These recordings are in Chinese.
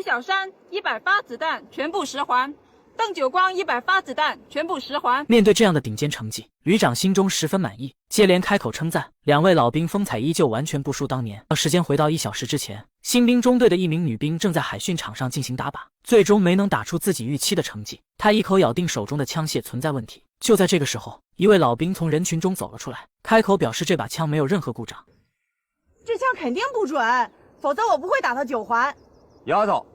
小山100发子弹全部10环，邓九光100发子弹全部10环。面对这样的顶尖成绩，旅长心中十分满意，接连开口称赞。两位老兵风采依旧完全不输当年。时间回到1小时之前，新兵中队的一名女兵正在海训场上进行打靶，最终没能打出自己预期的成绩。她一口咬定手中的枪械存在问题。就在这个时候，一位老兵从人群中走了出来，开口表示这把枪没有任何故障。这枪肯定不准，否则我不会打他9环。丫头，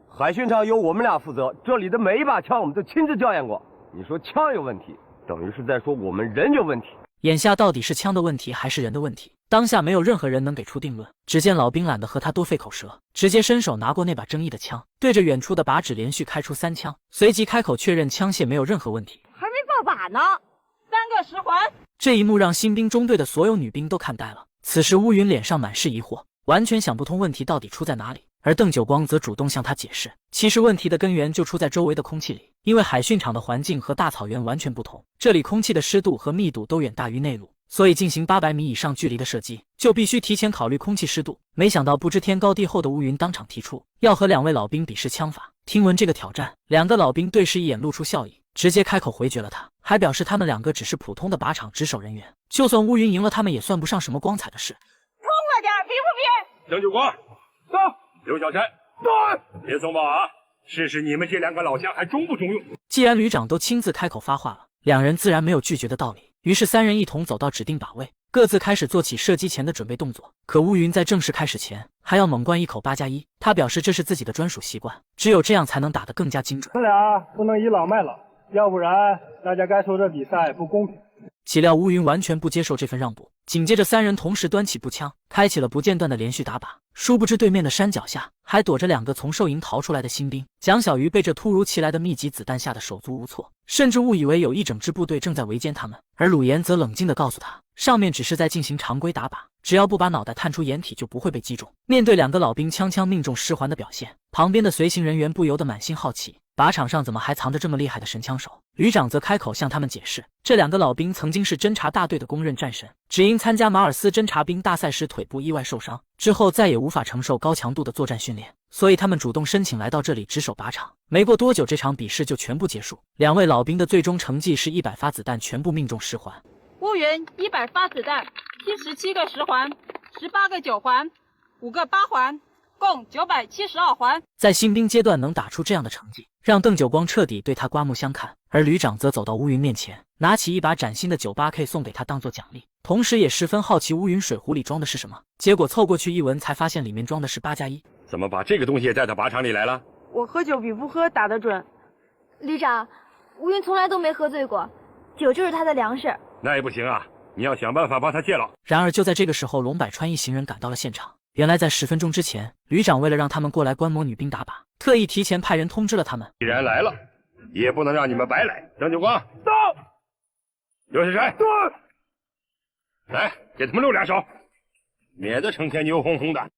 海训场由我们俩负责，这里的每一把枪我们都亲自校验过。你说枪有问题，等于是在说我们人有问题。眼下到底是枪的问题还是人的问题？当下没有任何人能给出定论。只见老兵懒得和他多费口舌，直接伸手拿过那把争议的枪，对着远处的靶纸连续开出3枪，随即开口确认枪械没有任何问题。还没爆靶呢，3个10环。这一幕让新兵中队的所有女兵都看呆了。此时乌云脸上满是疑惑，完全想不通问题到底出在哪里。而邓九光则主动向他解释，其实问题的根源就出在周围的空气里，因为海训场的环境和大草原完全不同，这里空气的湿度和密度都远大于内陆，所以进行800米以上距离的射击，就必须提前考虑空气湿度。没想到不知天高地厚的乌云当场提出要和两位老兵比试枪法。听闻这个挑战，两个老兵对视一眼，露出笑意，直接开口回绝了他，还表示他们2个只是普通的靶场值守人员，就算乌云赢了他们也算不上什么光彩的事。冲了点，比不比？邓九光，到；刘小山，到。别松绑啊！试试你们这2个老乡还中不中用。既然旅长都亲自开口发话了，两人自然没有拒绝的道理。于是3人一同走到指定靶位，各自开始做起射击前的准备动作。可乌云在正式开始前还要猛灌一口8+1，他表示这是自己的专属习惯，只有这样才能打得更加精准。咱俩不能倚老卖老，要不然大家该说这比赛不公平。岂料乌云完全不接受这份让步，紧接着3人同时端起步枪，开启了不间断的连续打靶。殊不知对面的山脚下还躲着2个从兽营逃出来的新兵。蒋小鱼被这突如其来的密集子弹吓得手足无措，甚至误以为有一整支部队正在围歼他们。而鲁岩则冷静地告诉他，上面只是在进行常规打靶，只要不把脑袋探出掩体就不会被击中。面对2个老兵枪命中10环的表现，旁边的随行人员不由得满心好奇，靶场上怎么还藏着这么厉害的神枪手？旅长则开口向他们解释，这2个老兵曾经是侦察大队的公认战神，只因参加马尔斯侦察兵大赛时腿部意外受伤，之后再也无法承受高强度的作战训练，所以他们主动申请来到这里值守靶场。没过多久，这场比试就全部结束。2位老兵的最终成绩是100发子弹全部命中10环。乌云100发子弹77个10环，18个9环，5个8环，共972环。在新兵阶段能打出这样的成绩，让邓九光彻底对他刮目相看。而旅长则走到乌云面前，拿起一把崭新的 98K 送给他当做奖励，同时也十分好奇乌云水壶里装的是什么。结果凑过去一闻，才发现里面装的是8+1。怎么把这个东西也带到靶场里来了？我喝酒比不喝打得准。旅长，乌云从来都没喝醉过，酒就是他的粮食。那也不行啊，你要想办法帮他戒了。然而就在这个时候，龙百川一行人赶到了现场。原来在10分钟之前，旅长为了让他们过来观摩女兵打靶，特意提前派人通知了他们。既然来了，也不能让你们白来。邓九光，到；刘小山，到。来，给他们露2手，免得成天牛哄哄的。